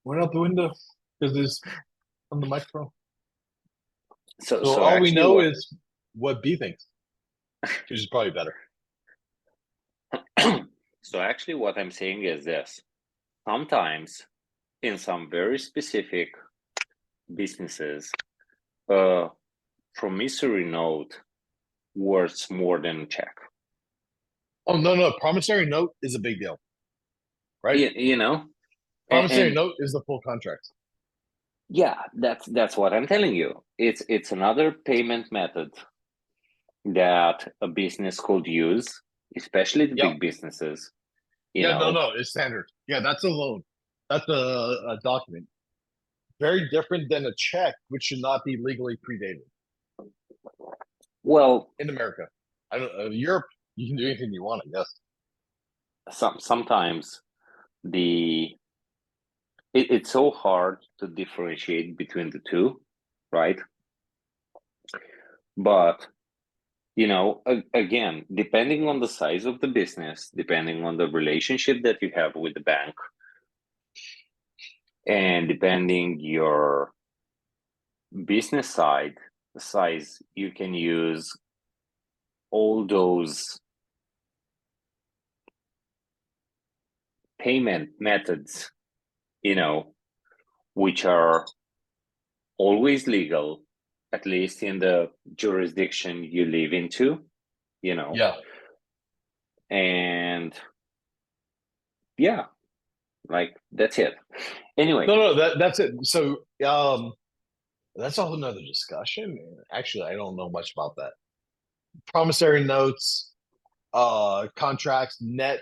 Went out the window because it's on the microphone. So, So so all we actually, know what is what B thinks, which is probably better. so actually what I'm saying is this: sometimes in some very specific businesses, a promissory note worth more than a check. Oh no, no, promissory note is a big deal, right? You know, Promissory and note is the full contract. yeah, that's what I'm telling you. It's another payment method that a business could use, especially the Yeah, big businesses. You yeah, no, know, no, it's standard. Yeah, that's a loan. That's a document. Very different than a check, which should not be legally predated well, in America. I don't Europe. You can do anything you want, I guess. sometimes the it's so hard to differentiate between the two, right? But again, depending on the size of the business, depending on the relationship that you have with the bank, and depending your business size, you can use all those payment methods, you know, which are always legal, at least in the jurisdiction you live into, you know, Yeah. and yeah, like that's it. Anyway, No, no, that's it. So, that's a whole nother discussion. Actually, I don't know much about that. Promissory notes, contracts, net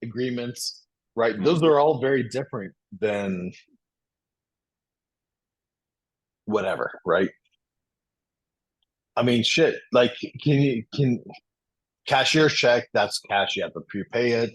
agreements, right? Those mhm. are all very different than whatever, right? I mean, shit. Like, can cashier's check? That's cash. You have to prepay it.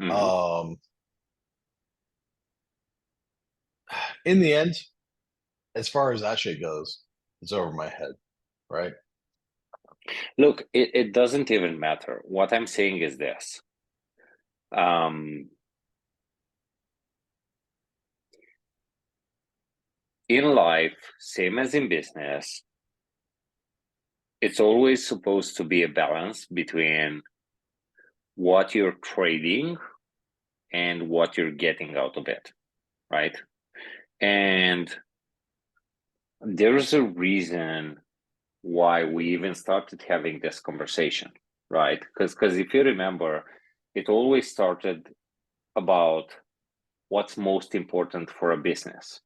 Mhm. Um, in the end, as far as that shit goes, it's over my head, right? Look, it doesn't even matter. What I'm saying is this. Um, in life, same as in business, it's always supposed to be a balance between what you're trading and what you're getting out of it, right? And there's a reason why we even started having this conversation, right? Because if you remember, it always started about what's most important for a business,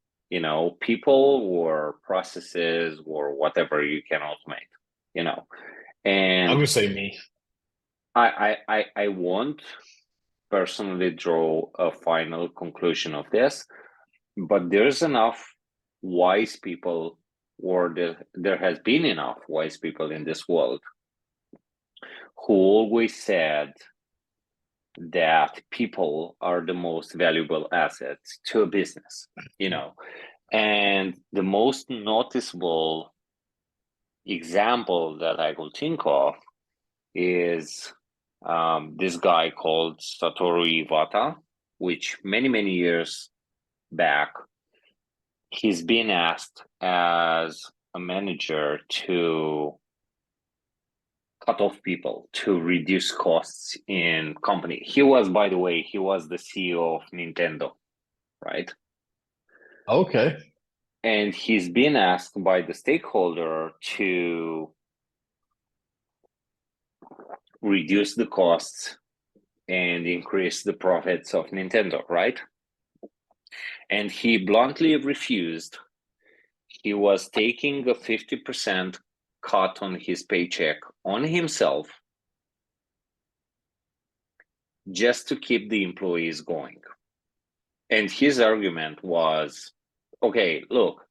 people or processes or whatever you can automate, you know. I'm And gonna say me. I won't personally draw a final conclusion of this, but there's enough wise people, or there has been enough wise people in this world who always said that people are the most valuable assets to a business, you know. And the most noticeable example that I could think of is this guy called Satoru Iwata, which many years back, he's been asked as a manager to cut off people to reduce costs in company. He was, by the way, he was the CEO of Nintendo, right? Okay. And he's been asked by the stakeholder to reduce the costs and increase the profits of Nintendo, right? And he bluntly refused. He was taking a 50% cut on his paycheck on himself just to keep the employees going. And his argument was, okay, look,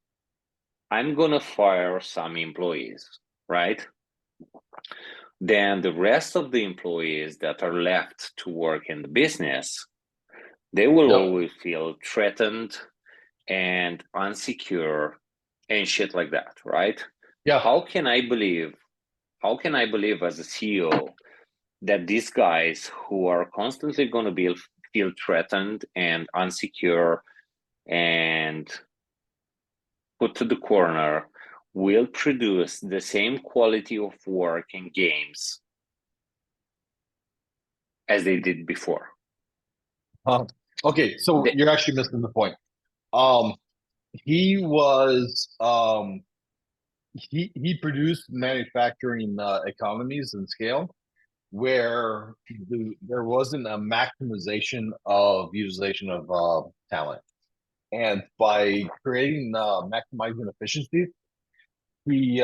I'm going to fire some employees, right? Then the rest of the employees that are left to work in the business, they will Yep. always feel threatened and unsecure and shit like that, right? Yeah. How can I believe, as a CEO that these guys who are constantly going to be feel threatened and unsecure and put to the corner will produce the same quality of work and games as they did before. Okay, so you're actually missing the point. He was he produced manufacturing economies and scale where there wasn't a maximization of utilization of talent, and by creating maximizing efficiency, he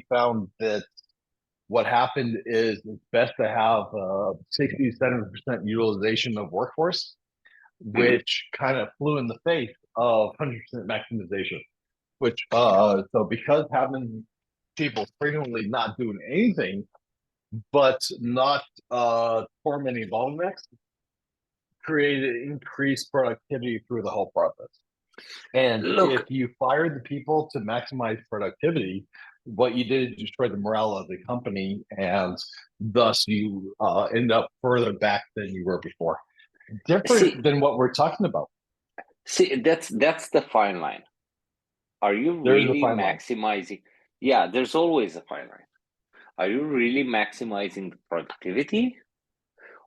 found that what happened is it's best to have 60 to 70% utilization of workforce, which kind of flew in the face of 100% maximization. Which so because having people frequently not doing anything but not tormenting bottlenecks created increased productivity through the whole process. And if you fired the people to maximize productivity, what you did is destroy the morale of the company, and thus you end up further back than you were before. Different than what we're talking about. See, that's the fine line. Are you really maximizing? Yeah, there's always a fine line. Are you really maximizing the productivity,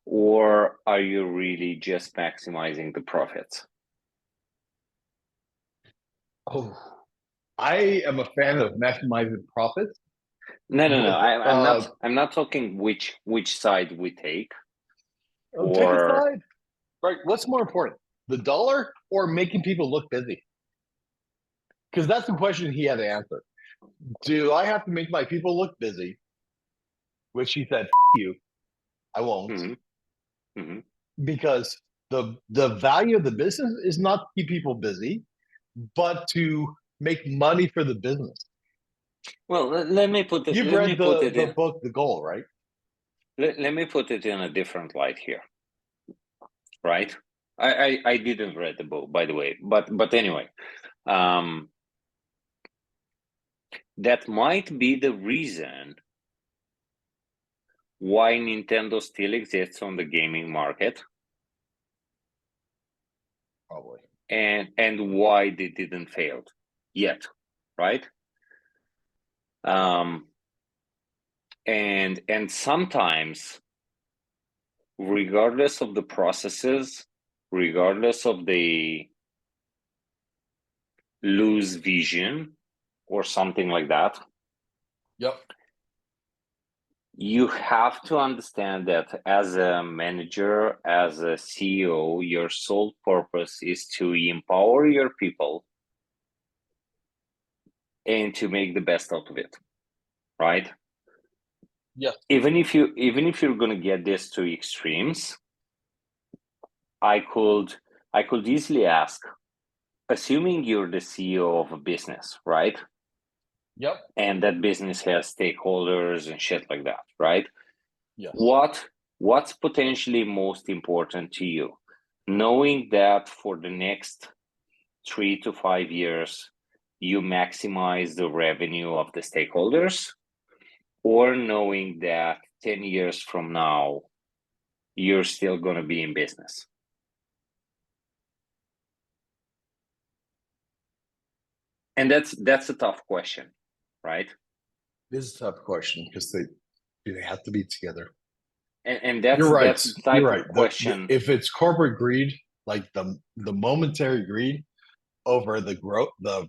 or are you really just maximizing the profits? Oh, I am a fan of maximizing profits. No. I'm not talking which side we take. Take a side. Right. What's more important, the dollar or making people look busy? Because that's the question he had to answer. Do I have to make my people look busy? Which he said, you, I won't. Mm-hmm. Mm-hmm. Because the value of the business is not to keep people busy, but to make money for the business. Well, let me put it. You've read the book, The Goal, right? Let me put it in a different light here. Right? I didn't read the book, by the way, but anyway, that might be the reason why Nintendo still exists on the gaming market. Probably. And why they didn't fail yet, right? And sometimes, regardless of the processes, regardless of the loose vision or something like that, yep, you have to understand that as a manager, as a CEO, your sole purpose is to empower your people and to make the best out of it, right? Yeah. Even if you're going to get this to extremes, I could easily ask, assuming you're the CEO of a business, right? Yep. And that business has stakeholders and shit like that, right? Yes. What's potentially most important to you? Knowing that for the next 3 to 5 years, you maximize the revenue of the stakeholders, or knowing that 10 years from now, you're still going to be in business? And that's a tough question, right? It is a tough question because they have to be together. And that's you're right. That's the type you're right. of question. If it's corporate greed, like the momentary greed over the growth, the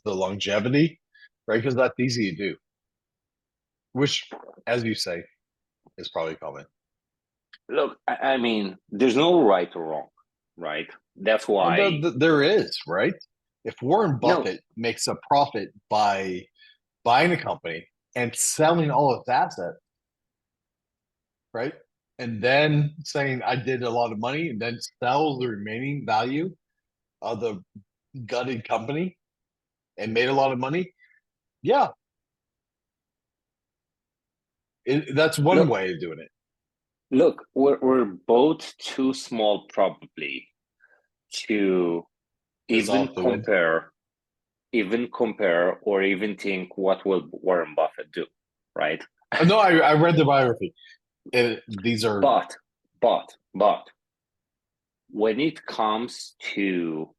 longevity, right? Because that's easy to do. Which, as you say, is probably common. Look, I mean, there's no right or wrong, right? That's why there is, right? If Warren Buffett makes a profit by buying a company and selling all its assets, right? And then saying I did a lot of money and then sells the remaining value of the gutted company and made a lot of money. Yeah. That's one way of doing it. Look, we're both too small probably to even compare or even think what will Warren Buffett do, right? No, I read the biography. These are but when it comes to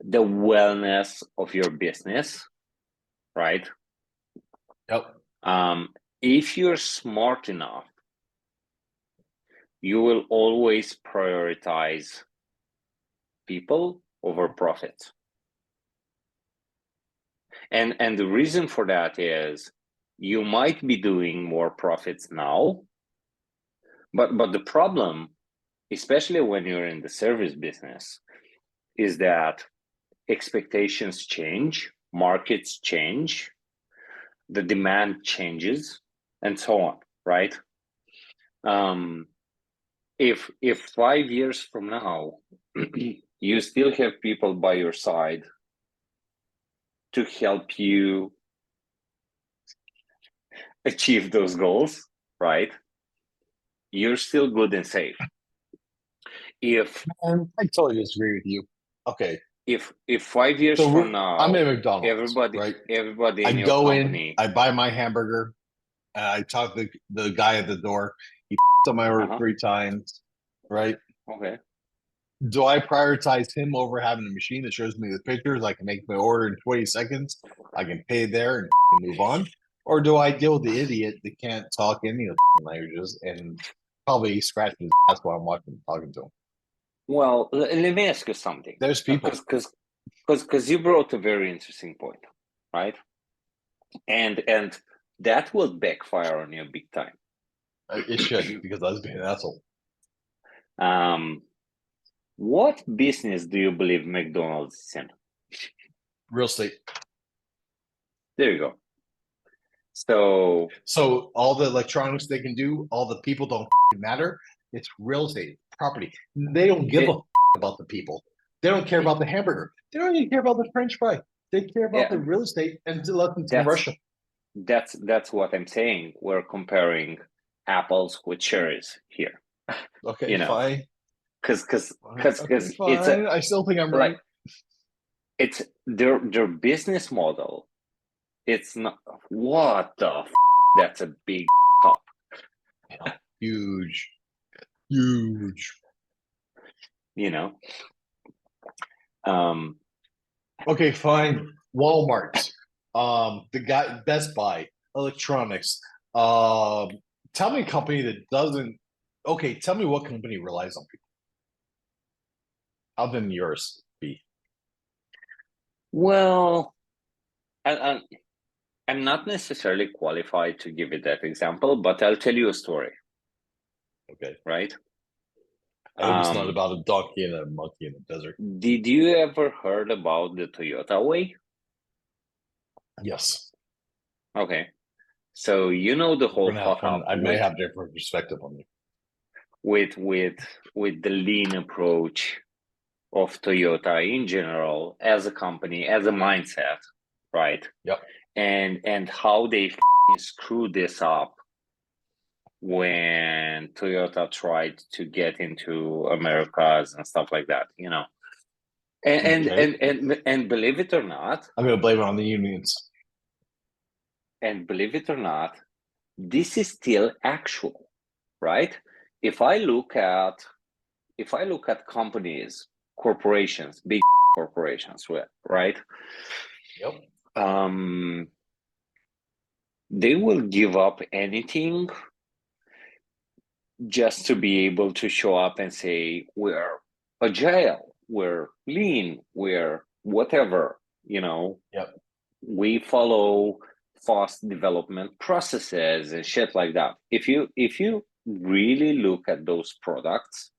the wellness of your business, right? Yep. If you're smart enough, you will always prioritize people over profits. And the reason for that is you might be doing more profits now, but the problem, especially when you're in the service business, is that expectations change, markets change, the demand changes, and so on, right? If 5 years from now you still have people by your side to help you achieve those goals, right? You're still good and safe. If I totally disagree with you. Okay. if 5 years So from now, I'm at McDonald's, everybody right? in I your go company, in, I buy my hamburger, I talk to the guy at the door. He on my order 3 times, right? okay, Do I prioritize him over having a machine that shows me the pictures? I can make my order in 20 seconds. I can pay there and move on. Or do I deal with the idiot that can't talk any of the languages and probably scratch his ass while I'm watching talking to him? well, let me ask you something, There's people. because you brought a very interesting point, right? And that will backfire on you big time. It should, because I was being an asshole. What business do you believe McDonald's is in? Real estate. There you go. So all the electronics they can do, all the people don't matter. It's real estate, property. They don't give a about the people. They don't care about the hamburger. They don't even care about the French fry. They care about the real estate and let them to Russia. That's what I'm saying. We're comparing apples with cherries here. Okay, fine. Because it's I still think I'm right. It's their business model. It's not what the that's a big cup. Huge. Okay, fine. Walmart, the guy Best Buy, electronics. Tell me a company that doesn't. Okay, tell me what company relies on people. How than yours be? Well, I'm not necessarily qualified to give it that example, but I'll tell you a story. Okay. Right? I hope it's not about a donkey and a monkey in the desert. Did you ever heard about the Toyota way? Yes. Okay. So the whole fuck up. I may have different perspective on you. With the lean approach of Toyota in general, as a company, as a mindset, right? Yep. And how they screwed this up when Toyota tried to get into Americas and stuff like that, And believe it or not, I'm going to blame it on the unions. And believe it or not, this is still actual, right? If I look at companies, corporations, big corporations, right? Yep. They will give up anything just to be able to show up and say, we're agile, we're lean, we're whatever, Yep. We follow fast development processes and shit like that. If you really look at those products,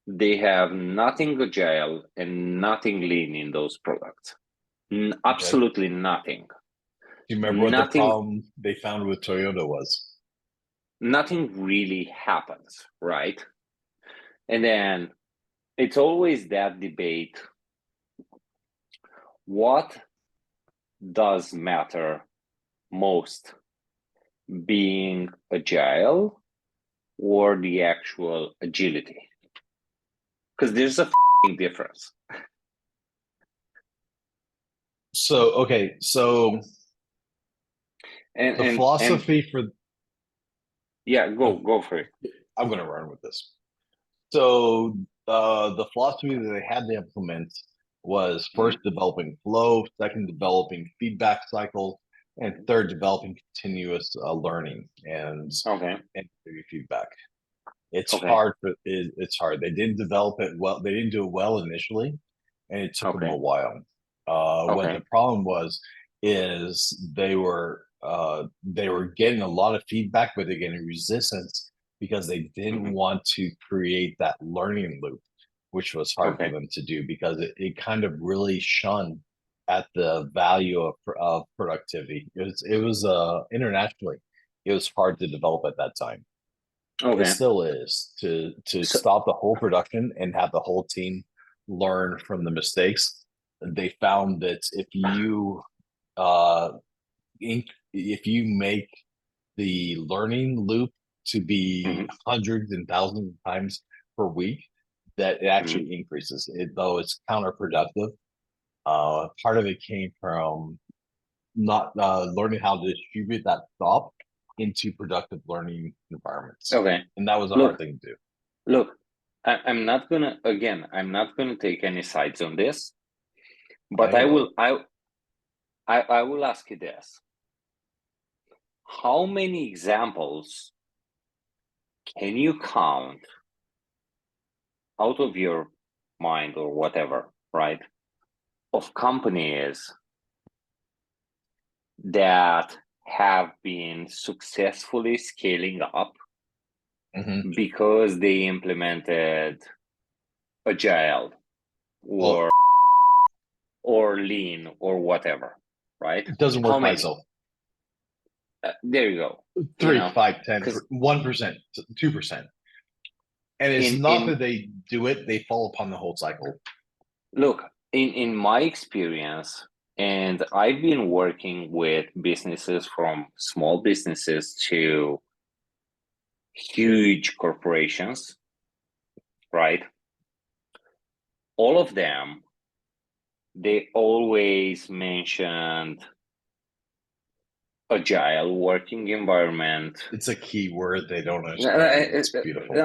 they have nothing agile and nothing lean in those products. Absolutely nothing. Do you remember what the problem they found with Toyota was? Nothing really happens, right? And then it's always that debate. What does matter most? Being agile or the actual agility? Because there's a difference. So and the philosophy for go for it. I'm going to run with this. So the philosophy that they had to implement was Hmm. first developing flow, second developing feedback cycles, and third developing continuous learning Okay. and feedback. It's Okay. hard. It's hard. They didn't develop it well. They didn't do it well initially, and it took them a Okay. while. What the Okay. problem was is they were getting a lot of feedback, but they're getting resistance because they didn't Hmm. want to create that learning loop, which was hard for Okay. them to do because it kind of really shunned at the value of productivity. It was internationally, it was hard to develop at that time. It Okay. still is to So. stop the whole production and have the whole team learn from the mistakes. They found that uh if you make the learning loop to be Hmm. hundreds and thousands of times per week, that it Hmm. actually increases it, though it's counterproductive. Part of it came from not learning how to distribute that thought into productive learning environments, Okay. and that was a hard Look, thing to do. look, I'm not gonna, again, I'm not gonna take any sides on this, Yeah, but you are. I will ask you this. How many examples can you count out of your mind or whatever, right? Of companies that have been successfully scaling up Mm-hmm. because they implemented Agile Well, or Lean or whatever, right? it doesn't How work by many? itself. There you go. You Three, know, 5, 10, because 1%, 2%. And it's not in that they do it, they fall upon the whole cycle. look, in my experience, and I've been working with businesses from small businesses to huge corporations, right? All of them, they always mentioned agile working environment. It's a key word they don't understand. It's beautiful.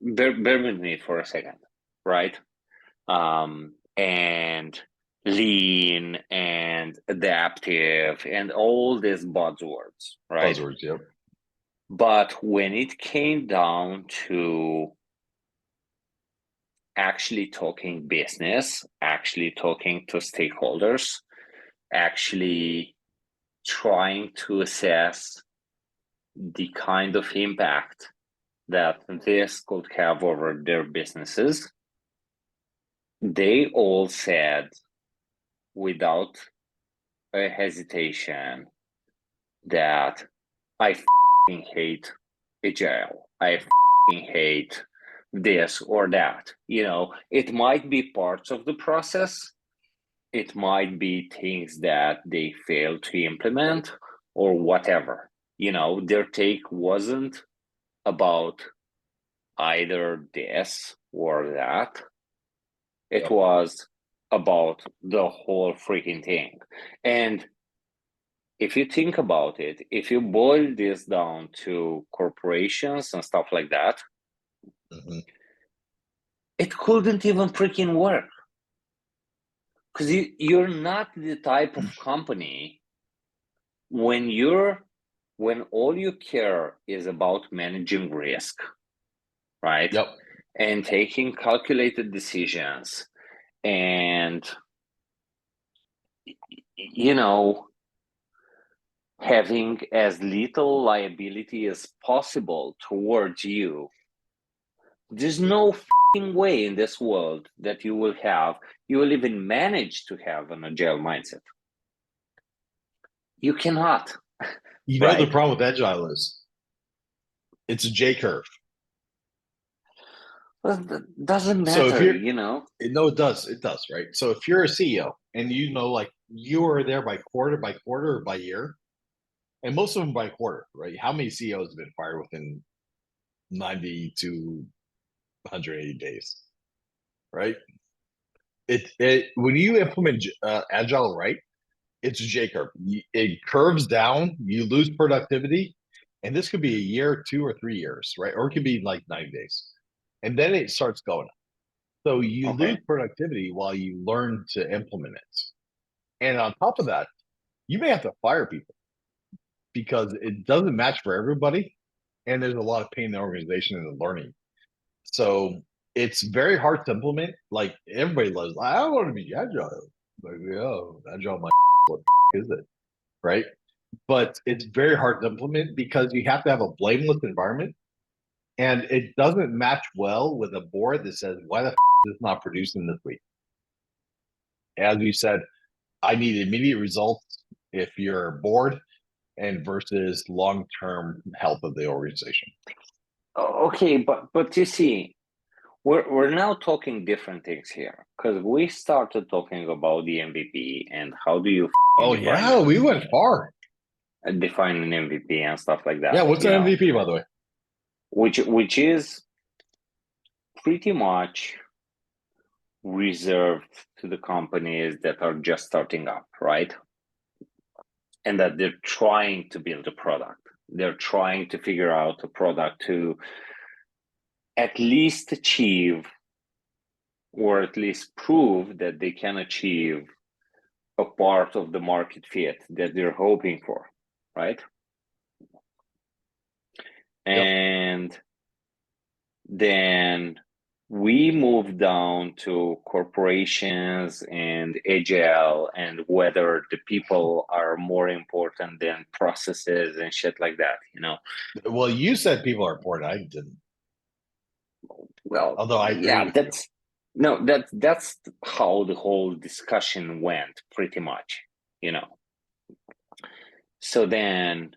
Bear with me for a second, right? And lean and adaptive and all these buzzwords, right? Buzzwords, yep. But when it came down to actually talking business, actually talking to stakeholders, actually trying to assess the kind of impact that this could have over their businesses, they all said without a hesitation that I hate Agile. I hate this or that. You know, it might be parts of the process. It might be things that they fail to implement or whatever. You know, their take wasn't about either this or that. It Yep. was about the whole freaking thing. And if you think about it, if you boil this down to corporations and stuff like that, Mm-hmm. it couldn't even freaking work. Because you're not the type of company when all you care is about managing risk, right? Yep. And taking calculated decisions and, you know, having as little liability as possible towards you. There's no way in this world that you will even manage to have an agile mindset. You cannot, You know the right? problem with Agile is it's a J curve. Well, that doesn't So if matter, you're you know. no, it does, right? So if you're a CEO and you know, like you are there by quarter or by year, and most of them by quarter, right? How many CEOs have been fired within 90 to 180 days, right? It when you implement Agile right, it's a J curve. It curves down, you lose productivity, and this could be a year, 2 or 3 years, right? Or it could be like 90 days. And then it starts going up. So you lose Okay. productivity while you learn to implement it. And on top of that, you may have to fire people because it doesn't match for everybody. And there's a lot of pain in the organization and the learning. So it's very hard to implement. Like everybody loves, I don't want to be agile. Like, oh, agile, my what is it? Right. But it's very hard to implement because you have to have a blameless environment. And it doesn't match well with a board that says, why the is this not producing this week? As you said, I need immediate results if you're bored and versus long-term health of the organization. Okay, but you see, we're now talking different things here because we started talking about the MVP and how do you Oh yeah, we went far. define an MVP and stuff like Yeah, that. what's an MVP, by the way? Which is pretty much reserved to the companies that are just starting up, right? And that they're trying to build a product. They're trying to figure out a product to at least achieve or at least prove that they can achieve a part of the market fit that they're hoping for, right? Yep. And then we move down to corporations and Agile and whether the people are more important than processes and shit like that, you know? Well, you said people are important. I didn't. Well, Although I agree yeah, with you. that's how the whole discussion went pretty much, you know. So then